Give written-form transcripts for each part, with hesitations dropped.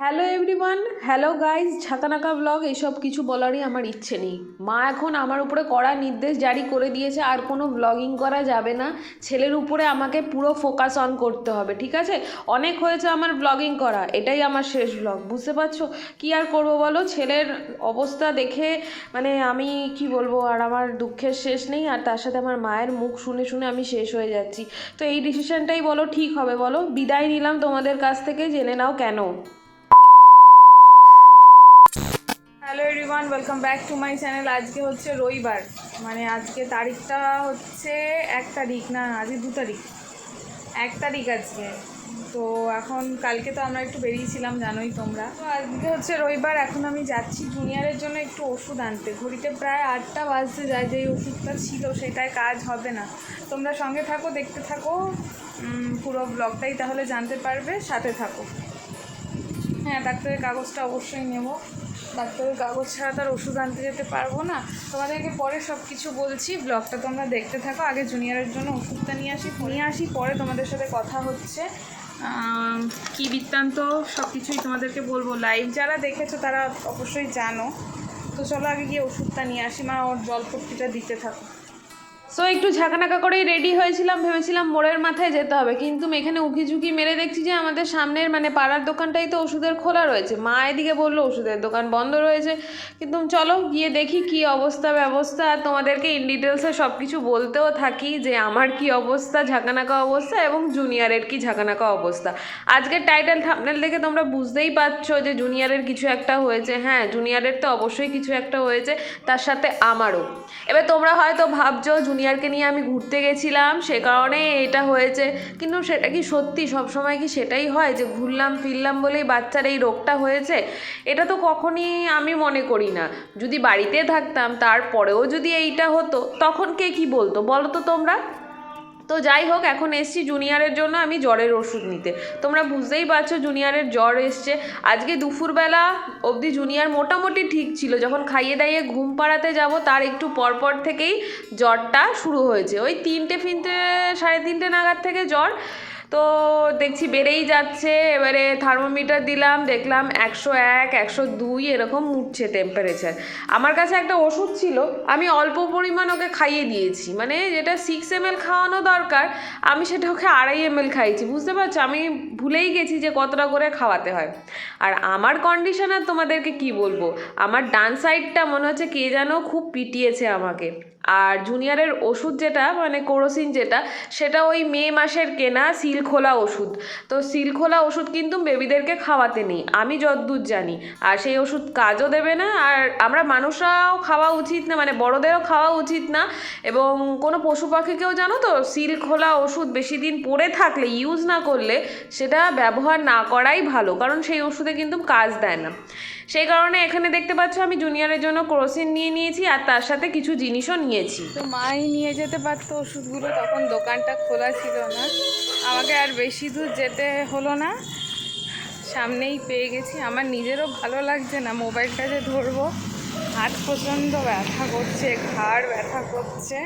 Hello everyone, hello guys, ঝাঁকানাকা blog এইসব কিছু বলারই আমার ইচ্ছে নেই। মা এখন আমার উপরে কড়া নির্দেশ জারি করে দিয়েছে, আর কোনো ব্লগিং করা যাবে না। ছেলের উপরে আমাকে পুরো ফোকাস অন করতে হবে, ঠিক আছে? অনেক হয়েছে আমার ব্লগিং করা, এটাই আমার শেষ ব্লগ, বুঝতে পারছো? কি আর করবো বলো, ছেলের অবস্থা দেখে মানে আমি কি বলবো, আর আমার দুঃখের শেষ নেই। আর তার সাথে আমার মায়ের মুখ শুনে শুনে আমি শেষ হয়ে যাচ্ছি। তো এই ডিসিশনটাই বলো ঠিক হবে বলো? বিদায় নিলাম তোমাদের কাছ থেকে, জেনে নাও কেন। Hello everyone, welcome back to my channel. আজকে হচ্ছে রবিবার, মানে আজকে তারিখটা হচ্ছে 1 তারিখ, না আজকে 2 তারিখ, 1 তারিখ আজকে। তো এখন কালকে তো আমরা একটু বেরিয়েছিলাম, জানোই তোমরা। তো আজকে হচ্ছে রবিবার, এখন আমি যাচ্ছি জুনিয়রের জন্য একটু ওষুধ আনতে। ঘড়িতে প্রায় 8টা বাজতে যায়, যেই ওষুধটা ছিল সেটাই কাজ হবে না। তোমরা সঙ্গে থাকো, দেখতে থাকো পুরো ব্লগটাই, তাহলে জানতে পারবে, সাথে থাকো। হ্যাঁ, ডাক্তারের কাগজটা অবশ্যই নেব, ডাক্তারের কাগজ ছাড়া তার ওষুধ আনতে যেতে পারবো না। তোমাদেরকে পরে সব কিছু বলছি, ব্লগটা তোমরা দেখতে থাকো। আগে জুনিয়রের জন্য ওষুধটা নিয়ে আসি, পরে তোমাদের সাথে কথা হচ্ছে। কি বৃত্তান্ত সব কিছুই তোমাদেরকে বলবো। লাইভ যারা দেখেছো তারা অবশ্যই জানো। তো চলো আগে গিয়ে ওষুধটা নিয়ে আসি, মা ওর জলপট্টিটা দিতে থাকো। সো একটু ঝাঁকানাকা করেই রেডি হয়েছিলাম, ভেবেছিলাম মোড়ের মাথায় যেতে হবে, কিন্তু এখানে উকিঝুঁকি মেরে দেখছি যে আমাদের সামনের মানে পাড়ার দোকানটাই তো ওষুধের খোলা রয়েছে। মা এদিকে বললো ওষুধের দোকান বন্ধ রয়েছে, কিন্তু চলো গিয়ে দেখি কি অবস্থা ব্যবস্থা। আর তোমাদেরকে ইন ডিটেলসে সব কিছু বলতেও থাকি যে আমার কি অবস্থা, ঝাঁকানাকা অবস্থা, এবং জুনিয়রের কি ঝাঁকানাকা অবস্থা। আজকের টাইটেল থাম্বনেল দেখে তোমরা বুঝতেই পারছো যে জুনিয়রের কিছু একটা হয়েছে। হ্যাঁ, জুনিয়রের তো অবশ্যই কিছু একটা হয়েছে, তার সাথে আমারও। এবার তোমরা হয়তো ভাবছো জুনিয়রকে নিয়ে আমি ঘুরতে গেছিলাম সে কারণে এটা হয়েছে, কিন্তু সেটা কি সত্যি? সবসময় কি সেটাই হয় যে ঘুরলাম ফিরলাম বলেই বাচ্চার এই রোগটা হয়েছে? এটা তো কখনই আমি মনে করি না। যদি বাড়িতে থাকতাম তারপরেও যদি এইটা হতো, তখন কে কি বলতো বলো তো তোমরা? তো যাই হোক, এখন এসছি জুনিয়রের জন্য আমি জ্বরের ওষুধ নিতে। তোমরা বুঝতেই পারছো জুনিয়রের জ্বর এসছে। আজকে দুপুরবেলা অবধি জুনিয়র মোটামুটি ঠিক ছিল, যখন খাইয়ে দাইয়ে ঘুম পাড়াতে যাব তার একটু পরপর থেকেই জ্বরটা শুরু হয়েছে। ওই 3টে 3:30 নাগাদ থেকে জ্বর। তো দেখছি বেড়েই যাচ্ছে। এবারে থার্মোমিটার দিলাম, দেখলাম 101 102 এরকম উঠছে টেম্পারেচার। আমার কাছে একটা ওষুধ ছিল, আমি অল্প পরিমাণ ওকে খাইয়ে দিয়েছি, মানে যেটা 6 ml খাওয়ানো দরকার আমি সেটা ওকে 2.5 ml খাইয়েছি। বুঝতে পারছো, আমি ভুলেই গেছি যে কতটা করে খাওয়াতে হয়। আর আমার কন্ডিশন আর তোমাদেরকে কি বলবো, আমার ডান সাইডটা মনে হচ্ছে কে যেন খুব পিটিয়েছে আমাকে। আর জুনিয়রের ওষুধ যেটা মানে কোরোসিন যেটা, সেটা ওই মে মাসের কেনা সিল খোলা ওষুধ। তো সিল খোলা ওষুধ কিন্তু বেবিদেরকে খাওয়াতে নেই আমি যতদূর জানি, আর সেই ওষুধ কাজও দেবে না। আর আমরা মানুষরাও খাওয়া উচিত না, মানে বড়দেরও খাওয়া উচিত না। এবং কোনো পশু পাখিকেও জানো তো, সিল খোলা ওষুধ বেশি দিন পড়ে থাকলে, ইউজ না করলে সেটা ব্যবহার না করাই ভালো, কারণ সেই ওষুধে কিন্তু কাজ দেয় না। সেই কারণে এখানে দেখতে পাচ্ছ আমি জুনিয়রের জন্য ক্রোসিন নিয়ে নিয়েছি, আর তার সাথে কিছু জিনিসও নিয়েছি। তো মাই নিয়ে যেতে পারতো ওষুধগুলো, তখন দোকানটা খোলা ছিল না, আমাকে আর বেশি দূর যেতে হলো না, সামনেই পেয়ে গেছি। আমার নিজেরও ভালো লাগছে না মোবাইলটা যে ধরবো, হাত প্রচণ্ড ব্যথা করছে, ঘাড় ব্যথা করছে।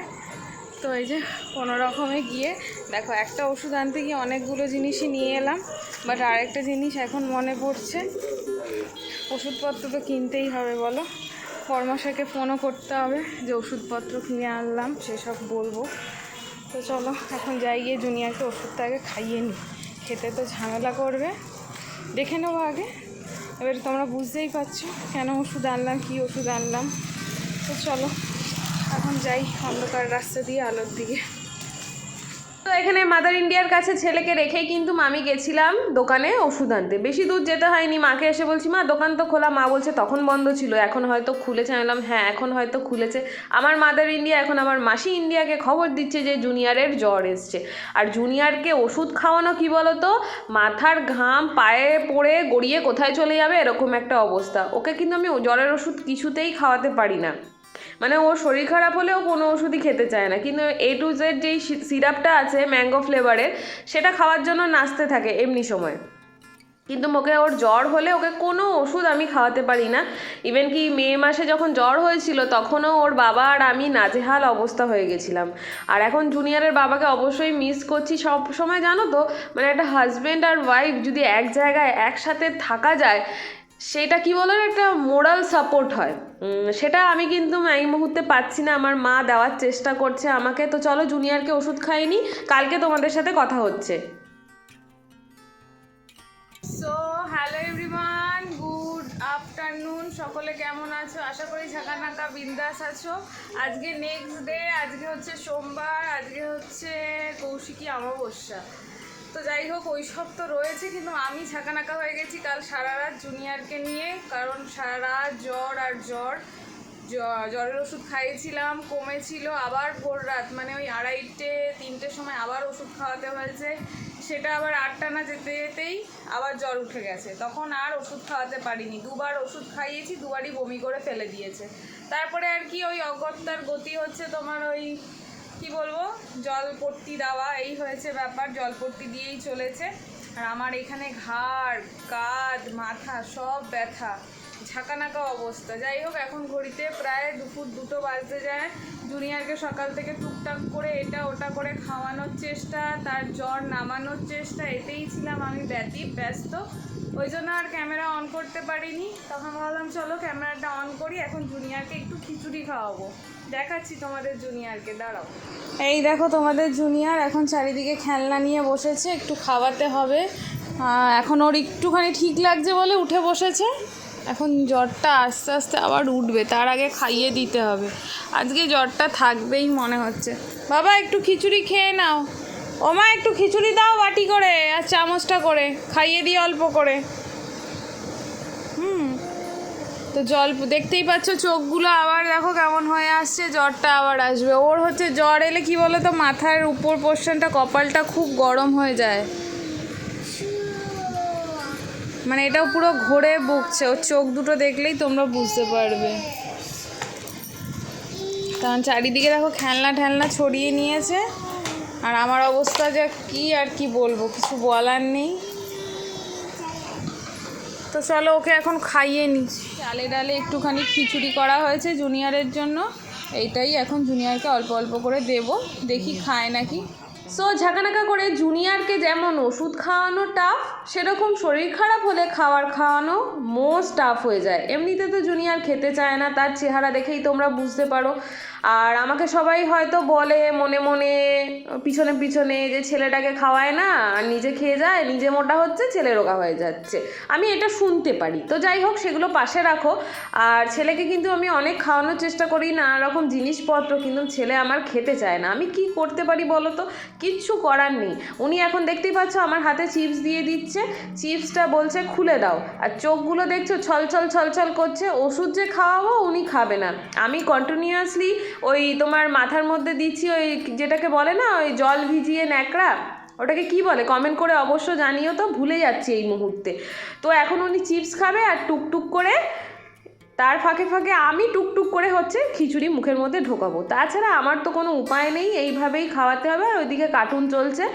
তো এই যে কোনো রকমে গিয়ে দেখো, একটা ওষুধ আনতে গিয়ে অনেকগুলো জিনিসই নিয়ে এলাম, বাট আরেকটা জিনিস এখন মনে পড়ছে, ওষুধপত্র তো কিনতেই হবে বলো। পরমাশাকে ফোনও করতে হবে যে ওষুধপত্র কিনে আনলাম, সেসব বলবো। তো চলো এখন যাই, গিয়ে জুনিয়রকে ওষুধটা আগে খাইয়ে নিই, খেতে তো ঝামেলা করবে, দেখে নেবো আগে। এবার তোমরা বুঝতেই পারছো কেন ওষুধ আনলাম, কী ওষুধ আনলাম। তো চলো এখন যাই অন্ধকার রাস্তা দিয়ে আলোর দিকে। তো এখানে মাদার ইন্ডিয়ার কাছে ছেলেকে রেখেই কিন্তু আমি গেছিলাম দোকানে ওষুধ আনতে। বেশি দূর যেতে হয়নি, মাকে এসে বলছি মা দোকান তো খোলা। মা বলছে তখন বন্ধ ছিল, এখন হয়তো খুলেছে। আমি বললাম হ্যাঁ এখন হয়তো খুলেছে। আমার মাদার ইন্ডিয়া এখন আমার মাসি ইন্ডিয়াকে খবর দিচ্ছে যে জুনিয়রের জ্বর এসছে। আর জুনিয়রকে ওষুধ খাওয়ানো কি বলতো, মাথার ঘাম পায়ে পড়ে গড়িয়ে কোথায় চলে যাবে এরকম একটা অবস্থা। ওকে কিন্তু আমি জ্বরের ওষুধ কিছুতেই খাওয়াতে পারি না, মানে ওর শরীর খারাপ হলেও কোনো ওষুধই খেতে চায় না। কিন্তু A to Z যেই সিরাপটা আছে ম্যাঙ্গো ফ্লেভারের, সেটা খাওয়ার জন্য নাচতে থাকে এমনি সময়। কিন্তু ওকে ওর জ্বর হলে ওকে কোনো ওষুধ আমি খাওয়াতে পারি না। ইভেন কি মে মাসে যখন জ্বর হয়েছিল তখনও ওর বাবা আর আমি নাজেহাল অবস্থা হয়ে গেছিলাম। আর এখন জুনিয়রের বাবাকে অবশ্যই মিস করছি সব সময়, জানো তো, মানে একটা হাজব্যান্ড আর ওয়াইফ যদি এক জায়গায় একসাথে থাকা যায় সেটা কি বলো, একটা মোরাল সাপোর্ট হয়। সেটা আমি কিন্তু এই মুহূর্তে পাচ্ছি না, আমার মা দেওয়ার চেষ্টা করছে আমাকে। তো চলো জুনিয়রকে ওষুধ খাইনি, কালকে তোমাদের সাথে কথা হচ্ছে। So hello everyone, good afternoon. সকলে কেমন আছো? আশা করি ঝাঁকানাকা বিন্দাস আছো। আজকে নেক্সট ডে, আজকে হচ্ছে সোমবার, আজকে হচ্ছে কৌশিকী অমাবস্যা। তো যাই হোক, ওই সব তো রয়েছে, কিন্তু আমি ঝাঁকানাকা হয়ে গেছি কাল সারা রাত জুনিয়রকে নিয়ে। কারণ সারা রাত জ্বর আর জ্বর, জ্বরের ওষুধ খাইয়েছিলাম, কমেছিল, আবার ভোর রাত মানে ওই 2:30-3টের সময় আবার ওষুধ খাওয়াতে হয়েছে। সেটা আবার 8টা না যেতে যেতেই আবার জ্বর উঠে গেছে, তখন আর ওষুধ খাওয়াতে পারিনি। দুবার ওষুধ খাইয়েছি, দুবারই বমি করে ফেলে দিয়েছে। তারপরে আর কি ওই অগত্যার গতি হচ্ছে তোমার, ওই কি বলবো, জলপট্টি দেওয়া, এই হয়েছে ব্যাপার, জলপট্টি দিয়েই চলেছে। আর আমার এখানে ঘাড়, কাঁধ, মাথা সব ব্যথা, ঝাঁকানাকা অবস্থা। যাই হোক, এখন ঘড়িতে প্রায় দুপুর 2টো বাজতে যায়। জুনিয়রকে সকাল থেকে টুকটাক করে এটা ওটা করে খাওয়ানোর চেষ্টা, তার জ্বর নামানোর চেষ্টা, এতেই ছিলাম আমি ব্যস্ত। ওই জন্য আর ক্যামেরা অন করতে পারিনি। তখন ভাবলাম চলো ক্যামেরাটা অন করি, এখন জুনিয়রকে একটু খিচুড়ি খাওয়াবো। দেখাচ্ছি তোমাদের জুনিয়রকে, দাঁড়াও। এই দেখো তোমাদের জুনিয়র এখন চারিদিকে খেলনা নিয়ে বসেছে, একটু খাওয়াতে হবে। এখন ওর একটুখানি ঠিক লাগছে বলে উঠে বসেছে। এখন জ্বরটা আস্তে আস্তে আবার উঠবে, তার আগে খাইয়ে দিতে হবে। আজকে জ্বরটা থাকবেই মনে হচ্ছে। বাবা একটু খিচুড়ি খেয়ে নাও। ওমা একটু খিচুড়ি দাও বাটি করে আর চামচটা করে, খাইয়ে দিই অল্প করে। তো জল দেখতেই পাচ্ছ, চোখগুলো আবার দেখো কেমন হয়ে আসছে, জ্বরটা আবার আসবে। ওর হচ্ছে জ্বর এলে কি বলো তো, মাথার উপর পোর্শনটা, কপালটা খুব গরম হয়ে যায়, মানে এটাও পুরো ঘোরে বকছে। ওর চোখ দুটো দেখলেই তোমরা বুঝতে পারবে। কারণ চারিদিকে দেখো খেলনা ছড়িয়ে নিয়েছে, আর আমার অবস্থা যে কি আর কি বলবো, কিছু বলার নেই। তো চলো ওকে এখন খাইয়ে নিই। চালে ডালে একটুখানি খিচুড়ি করা হয়েছে জুনিয়রের জন্য, এইটাই এখন জুনিয়রকে অল্প অল্প করে দেবো, দেখি খায় নাকি। সো ঝাঁকানাকা করে জুনিয়রকে যেমন ওষুধ খাওয়ানো টাফ, সেরকম শরীর খারাপ হলে খাওয়ানো মোস্ট টাফ হয়ে যায়। এমনিতে তো জুনিয়র খেতে চায় না, তার চেহারা দেখেই তোমরা বুঝতে পারো। আর আমাকে সবাই হয়তো বলে মনে মনে পিছনে পিছনে যে ছেলেটাকে খাওয়ায় না আর নিজে খেয়ে যায়, নিজে মোটা হচ্ছে, ছেলে রোগা হয়ে যাচ্ছে, আমি এটা শুনতে পারি। তো যাই হোক, সেগুলো পাশে রাখো। আর ছেলেকে কিন্তু আমি অনেক খাওয়ানোর চেষ্টা করি, নানা রকম জিনিসপত্র, কিন্তু ছেলে আমার খেতে চায় না। আমি কি করতে পারি বলো তো? কিচ্ছু করার নেই। উনি এখন দেখতেই পাচ্ছ আমার হাতে চিপস দিয়ে দিচ্ছে, চিপসটা বলছে খুলে দাও, আর চোখগুলো দেখছো ছলছল করছে। ওষুধ যে খাওয়াবো উনি খাবে না, আমি কন্টিনিউয়াসলি ওই তোমার মাথার মধ্যে দিচ্ছি ওই যেটাকে বলে না ওই জল ভিজিয়ে ন্যাকড়া, ওটাকে কি বলে কমেন্ট করে অবশ্য জানিও তো, ভুলে যাচ্ছি এই মুহূর্তে। তো এখন উনি চিপস খাবে আর টুকটুক করে, তার ফাঁকে ফাঁকে আমি টুকটুক করে হচ্ছে খিচুড়ি মুখের মধ্যে ঢোকাবো। তাছাড়া আমার তো কোনো উপায় নেই, এইভাবেই খাওয়াতে হবে। আর ওইদিকে কার্টুন চলছে।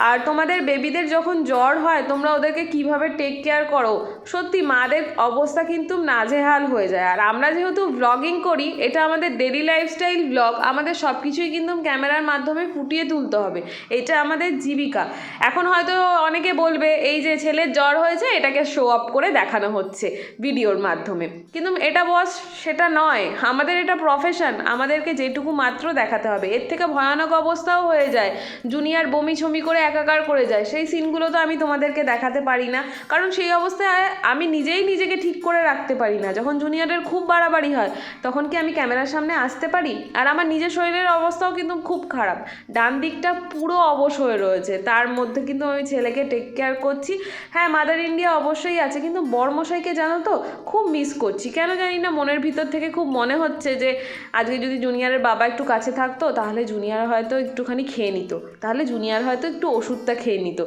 আর তোমাদের বেবিদের যখন জ্বর হয় তোমরা ওদেরকে কিভাবে টেক কেয়ার করো, সত্যি মাদের অবস্থা কিন্তু নাজেহাল হয়ে যায়। আর আমরা যেহেতু ব্লগিং করি, এটা আমাদের ডেলি লাইফস্টাইল ব্লগ, আমাদের সব কিছুই কিন্তু ক্যামেরার মাধ্যমে ফুটিয়ে তুলতে হবে, এটা আমাদের জীবিকা। এখন হয়তো অনেকে বলবে এই যে ছেলের জ্বর হয়েছে এটাকে শো আপ করে দেখানো হচ্ছে ভিডিওর মাধ্যমে, কিন্তু এটা বস সেটা নয়, আমাদের এটা প্রফেশন, আমাদেরকে যেটুকু মাত্র দেখাতে হবে। এর থেকে ভয়ানক অবস্থাও হয়ে যায়, জুনিয়র বমি ছমি করে একাকার করে যায়, সেই সিনগুলো তো আমি তোমাদেরকে দেখাতে পারি না, কারণ সেই অবস্থায় আমি নিজেই নিজেকে ঠিক করে রাখতে পারি না। যখন জুনিয়রের খুব বাড়াবাড়ি হয় তখন কি আমি ক্যামেরার সামনে আসতে পারি? আর আমার নিজের শরীরের অবস্থাও কিন্তু খুব খারাপ, ডান দিকটা পুরো অবশ হয়ে রয়েছে, তার মধ্যে কিন্তু আমি ছেলেকে টেক কেয়ার করছি। হ্যাঁ, মাদার ইন্ডিয়া অবশ্যই আছে, কিন্তু বড়মশাইকে জানো তো খুব মিস করছি, কেন জানি না, মনের ভিতর থেকে খুব মনে হচ্ছে যে আজকে যদি জুনিয়রের বাবা একটু কাছে থাকতো তাহলে জুনিয়র হয়তো একটুখানি খেয়ে নিত, তাহলে জুনিয়র হয়তো একটু ওষুধটা খেয়ে নিত,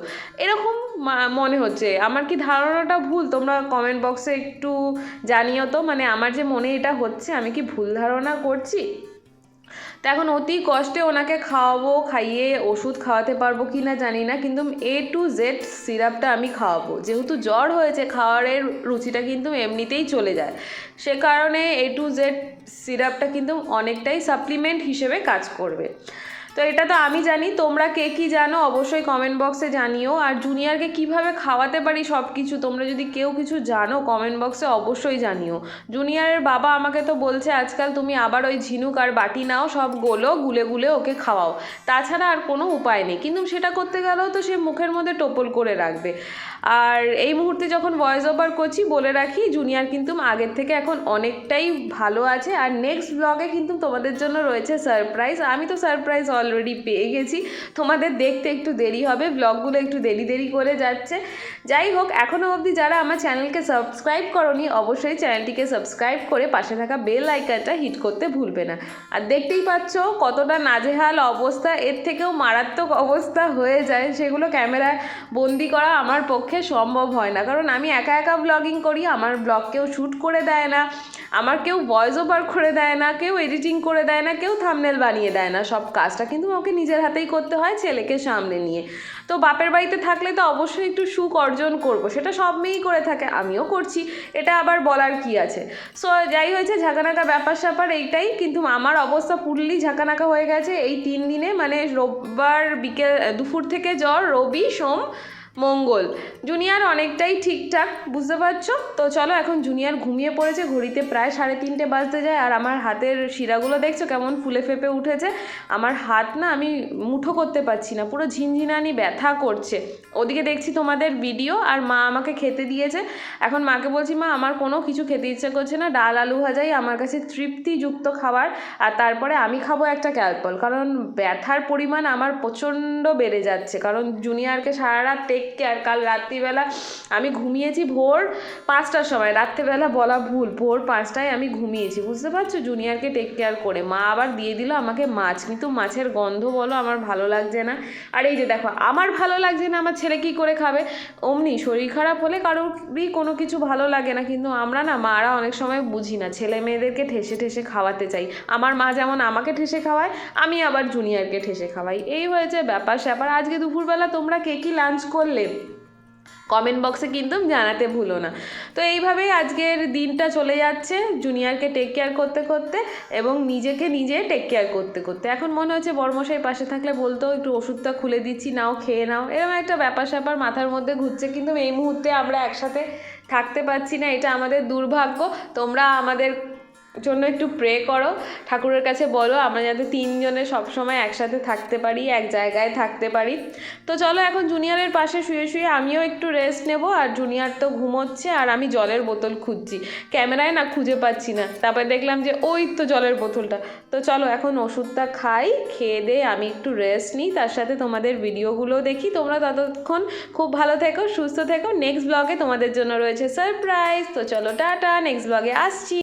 এরকম মনে হচ্ছে। আমার কি ধারণাটা ভুল? তোমরা কমেন্ট বক্সে একটু জানিও তো, মানে আমার যে মনে এটা হচ্ছে, আমি কি ভুল ধারণা করছি? তো এখন অতি কষ্টে ওনাকে খাওয়াবো, খাইয়ে ওষুধ খাওয়াতে পারবো কি না জানি না, কিন্তু A to Z সিরাপটা আমি খাওয়াবো। যেহেতু জ্বর হয়েছে, খাওয়ারের রুচিটা কিন্তু এমনিতেই চলে যায়, সে কারণে A to Z সিরাপটা কিন্তু অনেকটাই সাপ্লিমেন্ট হিসেবে কাজ করবে। তো এটা তো আমি জানি, তোমরা কে কী জানো অবশ্যই কমেন্ট বক্সে জানিও। আর জুনিয়রকে কিভাবে খাওয়াতে পারি সব কিছু তোমরা যদি কেউ কিছু জানো কমেন্ট বক্সে অবশ্যই জানিও। জুনিয়রের বাবা আমাকে তো বলছে আজকাল তুমি আবার ওই ঝিনুক আর বাটি নাও, সব গুলে গুলে ওকে খাওয়াও, তাছাড়া আর কোনো উপায় নেই। কিন্তু সেটা করতে গেলেও তো সে মুখের মধ্যে টোপল করে রাখবে। আর এই মুহূর্তে যখন ভয়েস ওভার করছি বলে রাখি, জুনিয়র কিন্তু আগের থেকে এখন অনেকটাই ভালো আছে। আর নেক্সট ব্লগে কিন্তু তোমাদের জন্য রয়েছে সারপ্রাইজ। আমি তো সারপ্রাইজ অলরেডি পেয়ে গেছি, তোমাদের দেখতে একটু দেরি হবে, ব্লগগুলো একটু দেরি করে যাচ্ছে। যাই হোক, এখনও অবধি যারা আমার চ্যানেলকে সাবস্ক্রাইব করোনি অবশ্যই চ্যানেলটিকে সাবস্ক্রাইব করে পাশে থাকা বেল আইকনটা হিট করতে ভুলবে না। আর দেখতেই পাচ্ছ কতটা নাজেহাল অবস্থা, এর থেকেও মারাত্মক অবস্থা হয়ে যায়, সেগুলো ক্যামেরায় বন্দি করা আমার পক্ষে সম্ভব হয় না, কারণ আমি একা একা ব্লগিং করি, আমার ব্লগ কেউ শ্যুট করে দেয় না, আমার কেউ ভয়েস ওভার করে দেয় না, কেউ এডিটিং করে দেয় না, কেউ থাম্বনেল বানিয়ে দেয় না, সব কাজটা কিন্তু আমাকে নিজের হাতেই করতে হয় ছেলেকে সামনে নিয়ে। তো বাপের বাড়িতে থাকলে তো অবশ্যই একটু সুখ অর্জন করব, সেটা সব মেয়েই করে থাকে, আমিও করছি, এটা আবার বলার কি আছে। সো যাই হয়েছে, ঝাঁকানাকা ব্যাপার স্যাপার এইটাই, কিন্তু আমার অবস্থা পুরলি ঝাঁকানাকা হয়ে গেছে এই 3 দিনে। মানে রোববার দুপুর থেকে জ্বর, রবি সোম মঙ্গল, জুনিয়র অনেকটাই ঠিকঠাক, বুঝতে পারছো তো। চলো, এখন জুনিয়র ঘুমিয়ে পড়েছে, ঘড়িতে প্রায় 3:30 বাজতে যায়। আর আমার হাতের শিরাগুলো দেখছো কেমন ফুলে ফেপে উঠেছে, আমার হাত না আমি মুঠো করতে পারছি না, পুরো ঝিনঝিনানি ব্যথা করছে। ওদিকে দেখছি তোমাদের ভিডিও, আর মা আমাকে খেতে দিয়েছে। এখন মাকে বলছি মা আমার কোনো কিছু খেতে ইচ্ছে করছে না, ডাল আলু ভাজাই আমার কাছে তৃপ্তিযুক্ত খাবার, আর তারপরে আমি খাবো একটা ক্যালপল, কারণ ব্যথার পরিমাণ আমার প্রচণ্ড বেড়ে যাচ্ছে। কারণ জুনিয়রকে সারা রাত টেক কেয়ার, কাল রাত্রিবেলা আমি ঘুমিয়েছি ভোর 5টার সময়, রাত্রিবেলা বলা ভুল, ভোর 5টায় আমি ঘুমিয়েছি, বুঝতে পারছো, জুনিয়রকে টেক কেয়ার করে। মা আবার দিয়ে দিল আমাকে মাছ, কিন্তু মাছের গন্ধ বলো আমার ভালো লাগছে না। আর এই যে দেখো, আমার ভালো লাগছে না, আমার ছেলে কী করে খাবে? অমনি শরীর খারাপ হলে কারোরই কোনো কিছু ভালো লাগে না, কিন্তু আমরা না মারা অনেক সময় বুঝি না, ছেলে মেয়েদেরকে ঠেসে ঠেসে খাওয়াতে চাই। আমার মা যেমন আমাকে ঠেসে খাওয়ায়, আমি আবার জুনিয়রকে ঠেসে খাওয়াই, এই হয়েছে ব্যাপার স্যাপার। আজকে দুপুরবেলা তোমরা কে কী লাঞ্চ করলে কমেন্ট বক্সে কিন্তু জানাতে ভুলো না। তো এইভাবেই আজকের দিনটা চলে যাচ্ছে, জুনিয়রকে টেক কেয়ার করতে করতে এবং নিজেকে নিজে টেক কেয়ার করতে করতে। এখন মনে হচ্ছে বড়মশাই পাশে থাকলে বলতো একটু ওষুধটা খুলে দিচ্ছি, নাও খেয়ে নাও, এরকম একটা ব্যাপার স্যাপার মাথার মধ্যে ঘুরছে, কিন্তু এই মুহূর্তে আমরা একসাথে থাকতে পারছি না, এটা আমাদের দুর্ভাগ্য। তোমরা আমাদের জন্য একটু প্রে করো, ঠাকুরের কাছে বলো আমরা যাতে 3 জনে সবসময় একসাথে থাকতে পারি, এক জায়গায় থাকতে পারি। তো চলো, এখন জুনিয়রের পাশে শুয়ে শুয়ে আমিও একটু রেস্ট নেব। আর জুনিয়র তো ঘুমোচ্ছে, আর আমি জলের বোতল খুঁজছি, ক্যামেরায় না খুঁজে পাচ্ছি না, তারপরে দেখলাম যে ওই তো জলের বোতলটা। তো চলো এখন ওষুধটা খাই, খেয়ে দিয়ে আমি একটু রেস্ট নিই, তার সাথে তোমাদের ভিডিওগুলো দেখি। তোমরা ততক্ষণ খুব ভালো থেকো, সুস্থ থেকো। নেক্সট ব্লগে তোমাদের জন্য রয়েছে সারপ্রাইজ। তো চলো টাটা, নেক্সট ব্লগে আসছি।